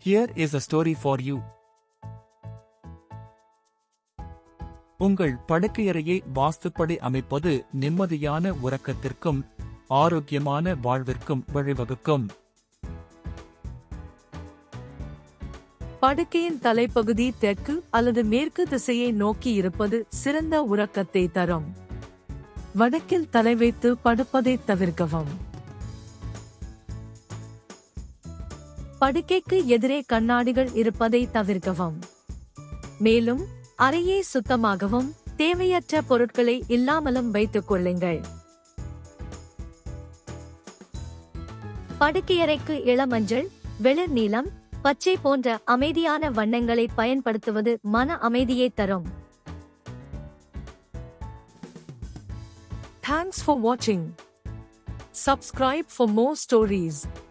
Here is a story for you. உங்கள் படுக்கையறையை வாஸ்துப்படி அமைப்பது நிம்மதியான உறக்கத்திற்கும் ஆரோக்கியமான வாழ்விற்கும் வழிவகுக்கும். படுக்கையின் தலைப்பகுதி தெற்கு அல்லது மேற்கு திசையை நோக்கி இருப்பது சிறந்த உறக்கத்தை தரும். வடக்கில் தலை வைத்து படுப்பதை தவிர்க்கவும். படுக்கைக்கு எதிரே கண்ணாடிகள் இருப்பதை தவிர்க்கவும். மேலும் அறையை சுத்தமாகவும் தேவையற்ற பொருட்களை இல்லாமலும் வைத்துக் கொள்ளுங்கள். படுக்கையறைக்கு இளமஞ்சள், வெளிர் நீலம், பச்சை போன்ற அமைதியான வண்ணங்களை பயன்படுத்துவது மன அமைதியை தரும். Thanks for watching. Subscribe for more stories.